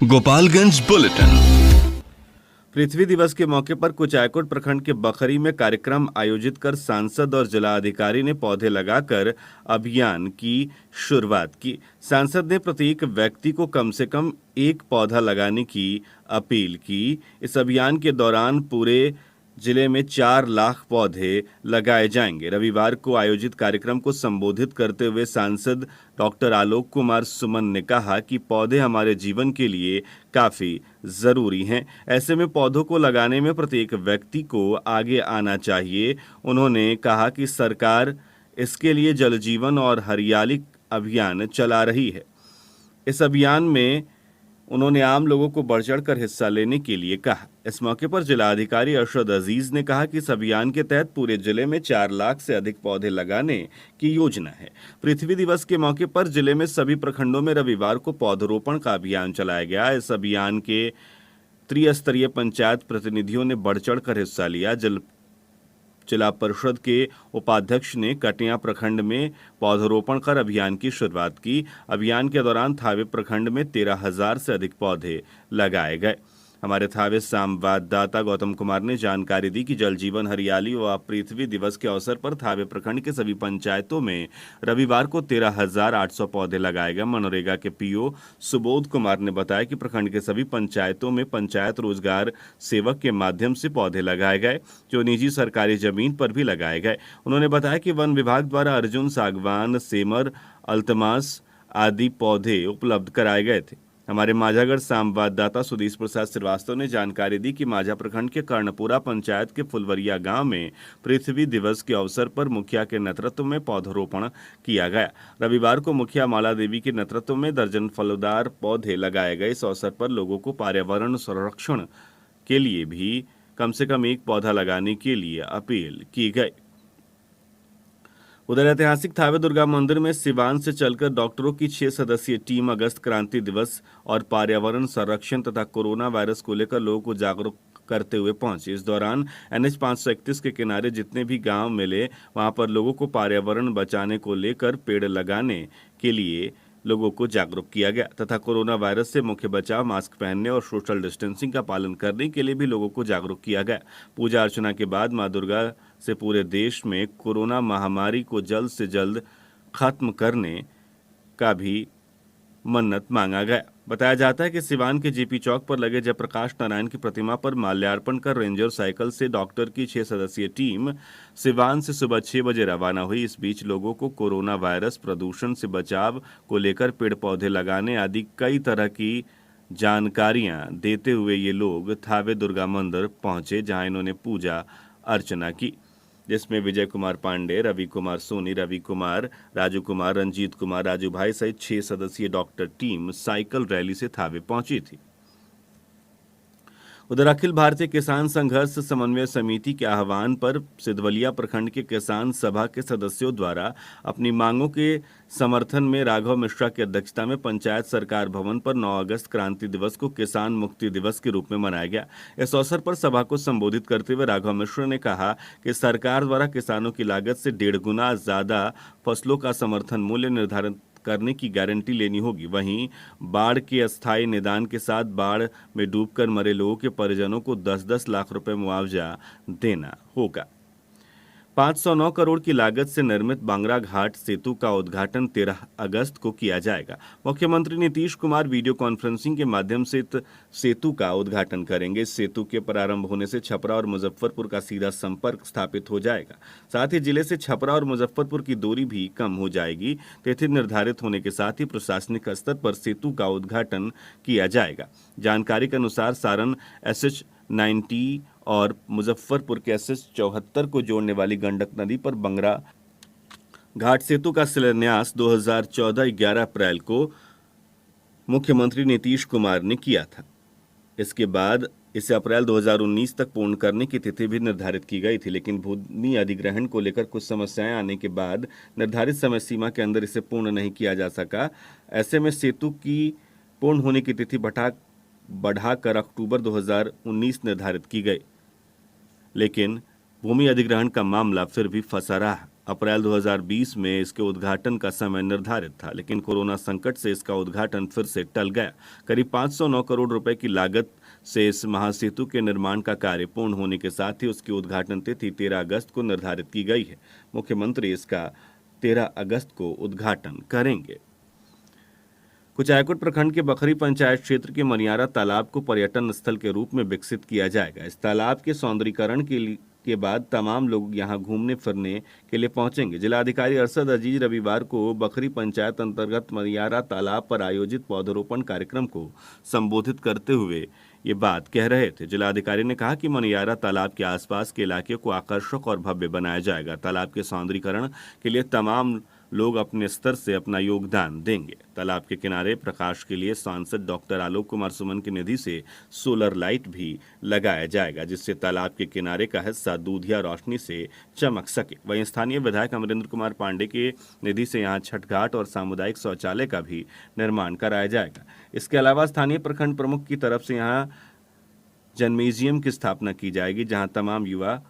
Gopalganj bulletin. पृथ्वी दिवस के मौके पर कुचायकोट प्रखंड के बखरी में कार्यक्रम आयोजित कर सांसद और जिलाधिकारी ने पौधे लगाकर अभियान की शुरुआत की। सांसद ने प्रत्येक व्यक्ति को कम से कम एक पौधा लगाने की अपील की। इस अभियान के दौरान पूरे जिले में 4 लाख पौधे लगाए जाएंगे। रविवार को आयोजित कार्यक्रम को संबोधित करते हुए सांसद डॉक्टर आलोक कुमार सुमन ने कहा कि पौधे हमारे जीवन के लिए काफी जरूरी हैं। ऐसे में पौधों को लगाने में प्रत्येक व्यक्ति को आगे आना चाहिए। उन्होंने कहा कि सरकार इसके लिए जल जीवन और हरियाली अभियान चला रही है। इस अभियान में उन्होंने आम लोगों को बढ़ चढ़कर हिस्सा लेने के लिए कहा। इस मौके पर जिलाधिकारी अरशद अजीज ने कहा कि इस अभियान के तहत पूरे जिले में 4 लाख से अधिक पौधे लगाने की योजना है। पृथ्वी दिवस के मौके पर जिले में सभी प्रखंडों में रविवार को पौधरोपण का अभियान चलाया गया। इस अभियान के त्रिस्तरीय पंचायत प्रतिनिधियों ने बढ़ चढ़कर हिस्सा लिया। जिला परिषद के उपाध्यक्ष ने कटिया प्रखंड में पौधरोपण कर अभियान की शुरुआत की। अभियान के दौरान थावे प्रखंड में 13,000 से अधिक पौधे लगाए गए। हमारे थावे संवाददाता गौतम कुमार ने जानकारी दी कि जल जीवन हरियाली व पृथ्वी दिवस के अवसर पर थावे प्रखंड के सभी पंचायतों में रविवार को 13,800 पौधे लगाए गए। मनरेगा के पीओ सुबोध कुमार ने बताया कि प्रखंड के सभी पंचायतों में पंचायत रोजगार सेवक के माध्यम से पौधे लगाए गए, जो निजी सरकारी जमीन पर भी लगाए गए। उन्होंने बताया कि वन विभाग द्वारा अर्जुन, सागवान, सेमर, अल्तमास आदि पौधे उपलब्ध कराए गए थे। हमारे माझागढ़ संवाददाता सुदेश प्रसाद श्रीवास्तव ने जानकारी दी कि माझा प्रखंड के कर्णपुरा पंचायत के फुलवरिया गांव में पृथ्वी दिवस के अवसर पर मुखिया के नेतृत्व में पौधरोपण किया गया। रविवार को मुखिया माला देवी के नेतृत्व में दर्जन फलदार पौधे लगाए गए। इस अवसर पर लोगों को पर्यावरण संरक्षण के लिए भी कम से कम एक पौधा लगाने के लिए अपील की गई। उधर ऐतिहासिक थावे दुर्गा मंदिर में सिवान से चलकर डॉक्टरों की 6 सदस्यीय टीम अगस्त क्रांति दिवस और पर्यावरण संरक्षण तथा कोरोना वायरस को लेकर लोगों को जागरूक करते हुए पहुंची। इस दौरान NH 531 के किनारे जितने भी गांव मिले, वहां पर लोगों को पर्यावरण बचाने को लेकर पेड़ लगाने के लिए लोगों को जागरूक किया गया तथा कोरोना वायरस से मुख्य बचाव, मास्क पहनने और सोशल डिस्टेंसिंग का पालन करने के लिए भी लोगों को जागरूक किया गया। पूजा अर्चना के बाद मां दुर्गा से पूरे देश में कोरोना महामारी को जल्द से जल्द खत्म करने का भी मन्नत मांगा गया। बताया जाता है कि सिवान के जेपी चौक पर लगे जयप्रकाश नारायण की प्रतिमा पर माल्यार्पण कर रेंजर साइकिल से डॉक्टर की 6 सदस्यीय टीम सिवान से सुबह 6 बजे रवाना हुई। इस बीच लोगों को कोरोना वायरस, प्रदूषण से बचाव को लेकर पेड़ पौधे लगाने आदि कई तरह की जानकारियां देते हुए ये लोग थावे दुर्गा मंदिर पहुंचे, जहां इन्होंने पूजा अर्चना की, जिसमें विजय कुमार पांडे, रवि कुमार सोनी, रवि कुमार, राजू कुमार, रंजीत कुमार, राजू भाई सहित 6 सदस्यीय डॉक्टर टीम साइकिल रैली से थावे पहुंची थी। उधर अखिल भारतीय किसान संघर्ष समन्वय समिति के आह्वान पर सिधवलिया प्रखंड के किसान सभा के सदस्यों द्वारा अपनी मांगों के समर्थन में राघव मिश्रा की अध्यक्षता में पंचायत सरकार भवन पर 9 अगस्त क्रांति दिवस को किसान मुक्ति दिवस के रूप में मनाया गया। इस अवसर पर सभा को संबोधित करते हुए राघव मिश्रा ने कहा कि सरकार द्वारा किसानों की लागत से 1.5 गुना ज्यादा फसलों का समर्थन मूल्य निर्धारित करने की गारंटी लेनी होगी। वहीं बाढ़ के अस्थायी निदान के साथ बाढ़ में डूबकर मरे लोगों के परिजनों को 10-10 लाख रुपए मुआवजा देना होगा। 509 करोड़ की लागत से निर्मित बांगरा घाट सेतु का उद्घाटन 13 अगस्त को किया जाएगा। मुख्यमंत्री नीतीश कुमार वीडियो कॉन्फ्रेंसिंग के माध्यम से सेतु का उद्घाटन करेंगे। इस सेतु के प्रारंभ होने से छपरा और मुजफ्फरपुर का सीधा संपर्क स्थापित हो जाएगा। साथ ही जिले से छपरा और मुजफ्फरपुर की दूरी भी कम हो जाएगी। तिथि निर्धारित होने के साथ ही प्रशासनिक स्तर पर सेतु का उद्घाटन किया जाएगा। जानकारी के अनुसार सारण SH 90 और मुजफ्फरपुर के SH 74 को जोड़ने वाली गंडक नदी पर बंगरा घाट सेतु का शिलान्यास 2014 11 अप्रैल को मुख्यमंत्री नीतीश कुमार ने किया था। इसके बाद इसे अप्रैल 2019 तक पूर्ण करने की तिथि भी निर्धारित की गई थी, लेकिन भूमि अधिग्रहण को लेकर कुछ समस्याएं आने के बाद निर्धारित समय सीमा के अंदर इसे पूर्ण नहीं किया जा सका। ऐसे में सेतु की पूर्ण होने की तिथि बढ़ाकर अक्टूबर 2019 निर्धारित की गई, लेकिन भूमि अधिग्रहण का मामला फिर भी फंसा रहा। अप्रैल 2020 में इसके उद्घाटन का समय निर्धारित था, लेकिन कोरोना संकट से इसका उद्घाटन फिर से टल गया। करीब 509 करोड़ रुपए की लागत से इस महासेतु के निर्माण का कार्य पूर्ण होने के साथ ही उसकी उद्घाटन तिथि 13 अगस्त को निर्धारित की गई है। मुख्यमंत्री इसका 13 अगस्त को उद्घाटन करेंगे। कुचायकोट प्रखंड के बखरी पंचायत क्षेत्र के मनियारा तालाब को पर्यटन स्थल के रूप में विकसित किया जाएगा। इस तालाब के सौंदर्यीकरण के बाद तमाम लोग यहां घूमने फिरने के लिए पहुंचेंगे। जिलाधिकारी अरशद अजीज रविवार को बखरी पंचायत अंतर्गत मनियारा तालाब पर आयोजित पौधरोपण कार्यक्रम को संबोधित करते हुए ये बात कह रहे थे। जिलाधिकारी ने कहा कि मनियारा तालाब के आसपास के इलाके को आकर्षक और भव्य बनाया जाएगा। तालाब के सौंदर्यीकरण के लिए तमाम लोग अपने स्तर से अपना योगदान देंगे। तालाब के किनारे प्रकाश के लिए सांसद डॉक्टर आलोक कुमार सुमन की निधि से सोलर लाइट भी लगाया जाएगा, जिससे तालाब के किनारे का हिस्सा दूधिया रोशनी से चमक सके। वहीं स्थानीय विधायक अमरेंद्र कुमार पांडे के निधि से यहां छठ घाट और सामुदायिक शौचालय का भी निर्माण कराया जाएगा। इसके अलावा स्थानीय प्रखंड प्रमुख की तरफ से यहां जिम्नेजियम की स्थापना की जाएगी, जहां तमाम युवा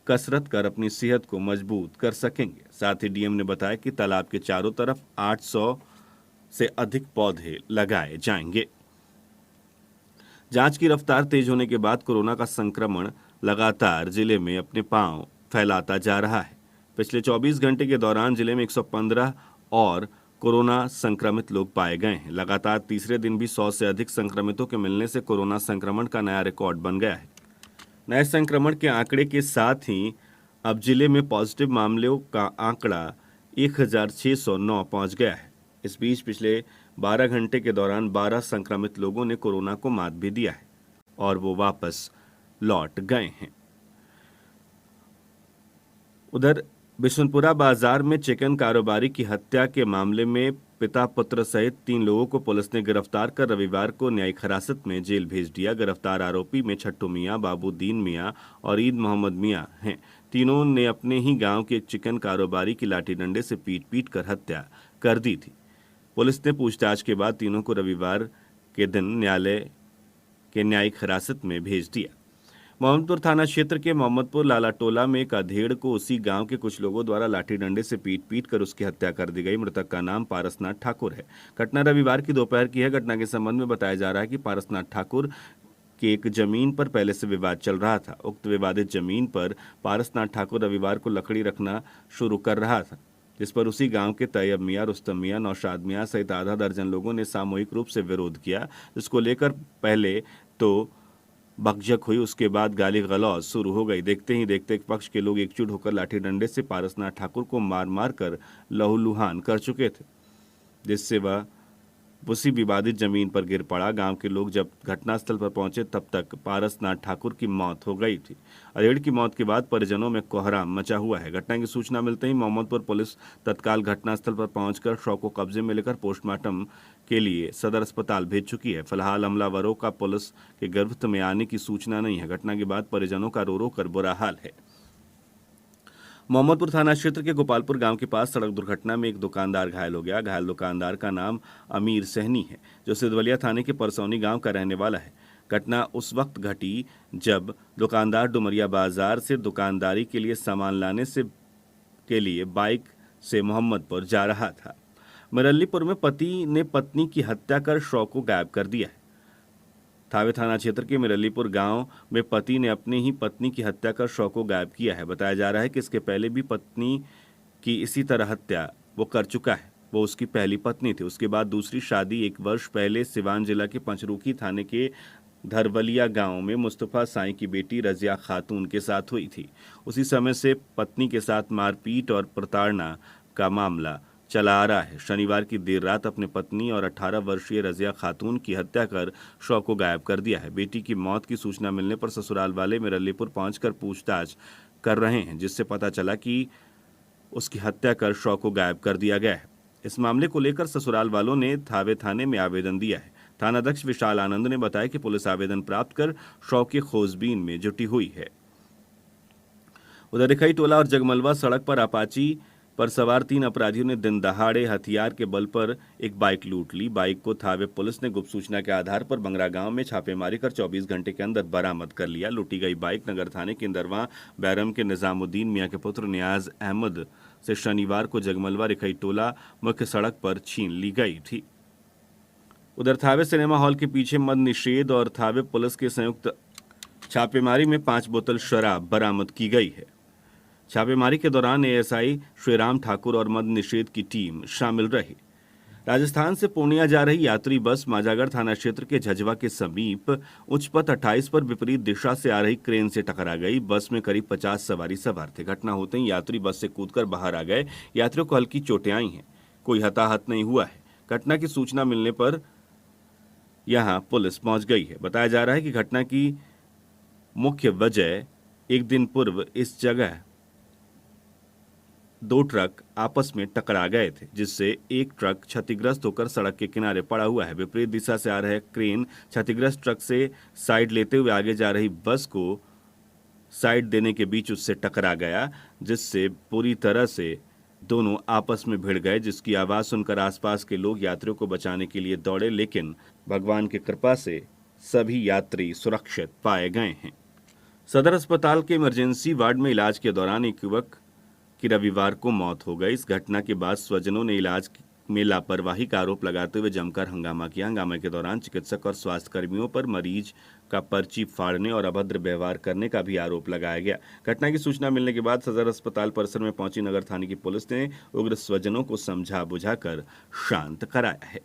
कसरत कर अपनी सेहत को मजबूत कर सकेंगे। साथ ही डीएम ने बताया कि तालाब के चारों तरफ 800 से अधिक पौधे लगाए जाएंगे। जांच की रफ्तार तेज होने के बाद कोरोना का संक्रमण लगातार जिले में अपने पांव फैलाता जा रहा है। पिछले 24 घंटे के दौरान जिले में 115 और कोरोना संक्रमित लोग पाए गए हैं। लगातार तीसरे दिन भी 100 से अधिक संक्रमितों के मिलने से कोरोना संक्रमण का नया रिकॉर्ड बन गया है। नए संक्रमण के आंकड़े के साथ ही अब जिले में पॉजिटिव मामलों का आंकड़ा 1609 पहुंच गया है। इस बीच पिछले 12 घंटे के दौरान 12 संक्रमित लोगों ने कोरोना को मात भी दिया है और वो वापस लौट गए हैं। उधर बिशनपुरा बाजार में चिकन कारोबारी की हत्या के मामले में पिता पुत्र सहित 3 लोगों को पुलिस ने गिरफ्तार कर रविवार को न्यायिक हिरासत में जेल भेज दिया। गिरफ्तार आरोपी में छट्टू मियां, बाबूदीन मियां और ईद मोहम्मद मियां हैं। तीनों ने अपने ही गांव के एक चिकन कारोबारी की लाठी डंडे से पीट कर हत्या कर दी थी। पुलिस ने पूछताछ के बाद तीनों को रविवार के दिन न्यायालय के न्यायिक हिरासत में भेज दिया। मोहम्मदपुर थाना क्षेत्र के मोहम्मदपुर लाला टोला में एक अधेड़ को उसी गांव के कुछ लोगों द्वारा लाठी डंडे से पीट कर उसकी हत्या कर दी गई। मृतक का नाम पारसनाथ ठाकुर है। घटना रविवार की दोपहर की है। घटना के संबंध में बताया जा रहा है कि पारसनाथ ठाकुर के एक जमीन पर पहले से विवाद चल रहा था। उक्त विवादित जमीन पर पारसनाथ ठाकुर रविवार को लकड़ी रखना शुरू कर रहा था, जिस पर उसी गांव के तैयब मियां, रुस्तम मियां, नौशाद मियां सहित आधा दर्जन लोगों ने सामूहिक रूप से विरोध किया, जिसको लेकर पहले तो बकझक हुई, उसके बाद गाली गलौज शुरू हो गई। देखते ही देखते एक पक्ष के लोग एकजुट होकर लाठी डंडे से पारसनाथ ठाकुर को मार मार कर लहूलुहान कर चुके थे, जिससे वह उसी विवादित जमीन पर गिर पड़ा। गांव के लोग जब घटनास्थल पर पहुंचे तब तक पारसनाथ ठाकुर की मौत हो गई थी। अधेड़ की मौत के बाद परिजनों में कोहराम मचा हुआ है। घटना की सूचना मिलते ही मोहम्मदपुर पुलिस तत्काल घटनास्थल पर पहुंचकर शव को कब्जे में लेकर पोस्टमार्टम के लिए सदर अस्पताल भेज चुकी है। फिलहाल हमलावरों का पुलिस के गिरफ्त में आने की सूचना नहीं है। घटना के बाद परिजनों का रो रो कर बुरा हाल है। मोहम्मदपुर थाना क्षेत्र के गोपालपुर गांव के पास सड़क दुर्घटना में एक दुकानदार घायल हो गया। घायल दुकानदार का नाम अमीर सहनी है, जो सिद्धवलिया थाने के परसौनी गांव का रहने वाला है। घटना उस वक्त घटी जब दुकानदार डुमरिया बाजार से दुकानदारी के लिए सामान लाने के लिए बाइक से मोहम्मदपुर जा रहा था। मिरल्लीपुर में पति ने पत्नी की हत्या कर शव को गायब कर दिया है। थावे थाना क्षेत्र के मिरल्लीपुर गांव में पति ने अपनी ही पत्नी की हत्या कर शव को गायब किया है। बताया जा रहा है कि इसके पहले भी पत्नी की इसी तरह हत्या वो कर चुका है। वो उसकी पहली पत्नी थी। उसके बाद दूसरी शादी 1 वर्ष पहले सिवान जिला के पंचरुखी थाने के धरवलिया गांव में मुस्तफा साईं की बेटी रजिया खातून के साथ हुई थी। उसी समय से पत्नी के साथ मारपीट और प्रताड़ना का मामला चला आ रहा है। शनिवार की देर रात अपनी पत्नी और 18 वर्षीय रजिया खातून की हत्या कर शव को गायब कर दिया है। बेटी की मौत की सूचना मिलने पर ससुराल वाले मिरल्लीपुर पहुंचकर पूछताछ कर रहे हैं, जिससे पता चला कि उसकी हत्या कर शव को गायब कर दिया गया है। इस मामले को लेकर ससुराल वालों ने थावे थाने में आवेदन दिया है। थानाध्यक्ष विशाल आनंद ने बताया कि पुलिस आवेदन प्राप्त कर शव की खोजबीन में जुटी हुई है। उधर रिखई टोला और जगमलवा सड़क पर अपाची पर सवार 3 अपराधियों ने दिन दहाड़े हथियार के बल पर एक बाइक लूट ली। बाइक को थावे पुलिस ने गुप्त सूचना के आधार पर बंगरा गांव में छापेमारी कर 24 घंटे के अंदर बरामद कर लिया। लूटी गई बाइक नगर थाने के इंदरवा बैरम के निजामुद्दीन मियां के पुत्र नियाज अहमद से शनिवार को जगमलवा रिखई टोला मुख्य सड़क पर छीन ली गई थी। उधर थावे सिनेमा हॉल के पीछे मद निषेध और थावे पुलिस के संयुक्त छापेमारी में 5 बोतल शराब बरामद की गई है। छापेमारी के दौरान एएसआई श्रीराम ठाकुर और मद निषेध की टीम शामिल रही। राजस्थान से पूर्णिया जा रही यात्री बस माजागढ़ थाना क्षेत्र के झझवा के समीप उच्च पथ 28 पर विपरीत दिशा से आ रही क्रेन से टकरा गई। बस में करीब 50 सवारी सवार थे। घटना होते ही यात्री बस से कूदकर बाहर आ गए। यात्रियों को हल्की चोटें आई हैं, कोई हताहत नहीं हुआ है। घटना की सूचना मिलने पर यहां पुलिस पहुंच गई है। बताया जा रहा है कि घटना की मुख्य वजह एक दिन पूर्व इस जगह 2 ट्रक आपस में टकरा गए थे, जिससे एक ट्रक क्षतिग्रस्त होकर सड़क के किनारे पड़ा हुआ है। विपरीत दिशा से आ रहे क्रेन क्षतिग्रस्त ट्रक से साइड लेते हुए आगे जा रही बस को साइड देने के बीच उससे टकरा गया, जिससे पूरी तरह से दोनों आपस में भिड़ गए। जिसकी आवाज सुनकर आसपास के लोग यात्रियों को बचाने के लिए दौड़े, लेकिन भगवान की कृपा से सभी यात्री सुरक्षित पाए गए हैं। सदर अस्पताल के इमरजेंसी वार्ड में इलाज के दौरान एक युवक की रविवार को मौत हो गई। इस घटना के बाद स्वजनों ने इलाज में लापरवाही का आरोप लगाते हुए जमकर हंगामा किया। हंगामे के दौरान चिकित्सक और स्वास्थ्य कर्मियों पर मरीज का पर्ची फाड़ने और अभद्र व्यवहार करने का भी आरोप लगाया गया। घटना की सूचना मिलने के बाद सदर अस्पताल परिसर में पहुंची नगर थाने की पुलिस ने उग्र स्वजनों को समझा बुझाकर शांत कराया है।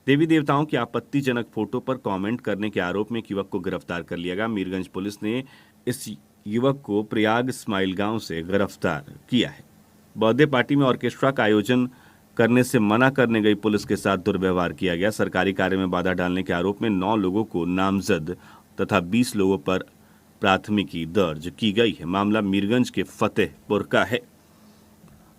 देवी देवताओं की आपत्तिजनक फोटो पर कमेंट करने के आरोप में एक युवक को गिरफ्तार कर लिया गया। मीरगंज पुलिस ने इस युवक को प्रयाग स्माइल गांव से गिरफ्तार किया है। बर्थडे पार्टी में ऑर्केस्ट्रा का आयोजन करने से मना करने गई पुलिस के साथ दुर्व्यवहार किया गया। सरकारी कार्य में बाधा डालने के आरोप में 9 लोगों को नामजद तथा 20 लोगों पर प्राथमिकी दर्ज की गई है। मामला मीरगंज के फतेहपुर का है।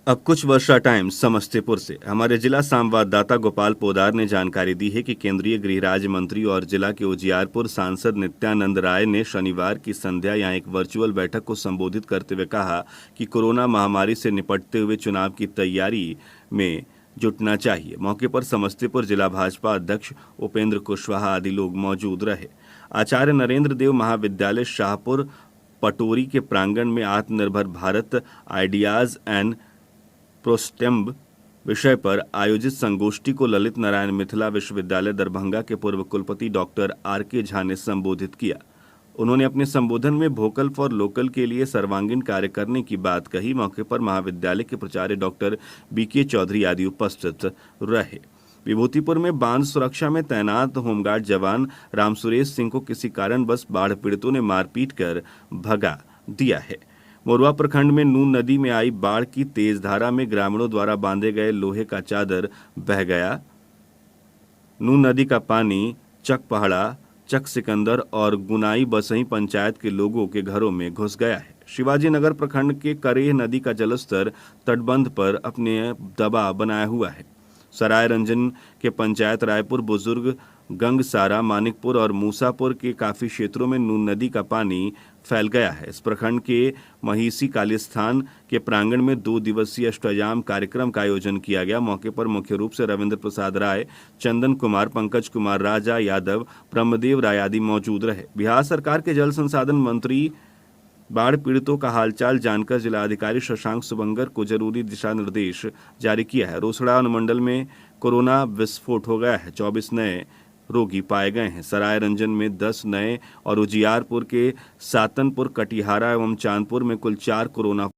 अब कुछ वर्षा टाइम्स समस्तीपुर से हमारे जिला संवाददाता गोपाल पोदार ने जानकारी दी है कि केंद्रीय गृह राज्य मंत्री और जिला के उजियारपुर सांसद नित्यानंद राय ने शनिवार की संध्या यहां एक वर्चुअल बैठक को संबोधित करते हुए कहा कि कोरोना महामारी से निपटते हुए चुनाव की तैयारी में जुटना चाहिए। मौके पर समस्तीपुर जिला भाजपा अध्यक्ष उपेंद्र कुशवाहा आदि लोग मौजूद रहे। आचार्य नरेंद्र देव महाविद्यालय शाहपुर पटोरी के प्रांगण में आत्मनिर्भर भारत आइडियाज एंड प्रोस्टेम्ब विषय पर आयोजित संगोष्ठी को ललित नारायण मिथिला विश्वविद्यालय दरभंगा के पूर्व कुलपति डॉक्टर आर.के. झा ने संबोधित किया। उन्होंने अपने संबोधन में वोकल फॉर लोकल के लिए सर्वांगीण कार्य करने की बात कही। मौके पर महाविद्यालय के प्राचार्य डॉक्टर बी.के. चौधरी आदि उपस्थित रहे। विभूतिपुर में बांध सुरक्षा में तैनात होमगार्ड जवान रामसुरेश सिंह को किसी कारणवश बाढ़ पीड़ितों ने मारपीट कर भगा दिया है। मोरवा प्रखंड में नून नदी में आई बाढ़ की तेज धारा में ग्रामीणों द्वारा बांधे गए लोहे का चादर बह गया। नून नदी का पानी चक पहाड़ा, चक सिकंदर और गुनाई बसही पंचायत के लोगों के घरों में घुस गया है। शिवाजी नगर प्रखंड के करेह नदी का जलस्तर तटबंध पर अपने दबाव बनाया हुआ है। सराय रंजन के पंचायत रायपुर, बुजुर्ग, गंगसारा, मानिकपुर और मूसापुर के काफी क्षेत्रों में नून नदी का पानी फैल गया है। इस प्रखंड के महिसी कालीस्थान के प्रांगण में 2 दिवसीय अष्टयाम कार्यक्रम का आयोजन किया गया। मौके पर मुख्य रूप से रविंद्र प्रसाद राय, चंदन कुमार, पंकज कुमार राजा यादव, ब्रह्मदेव राय आदि मौजूद रहे। बिहार सरकार के जल संसाधन मंत्री बाढ़ पीड़ितों का हालचाल जानकर जिलाधिकारी शशांक सुबंगर को जरूरी दिशा निर्देश जारी किया है। रोसड़ा अनुमंडल में कोरोना विस्फोट हो गया है। 24 नए रोगी पाए गए हैं। सराय रंजन में 10 नए और उजियारपुर के सातनपुर, कटिहारा एवं चांदपुर में कुल 4 कोरोना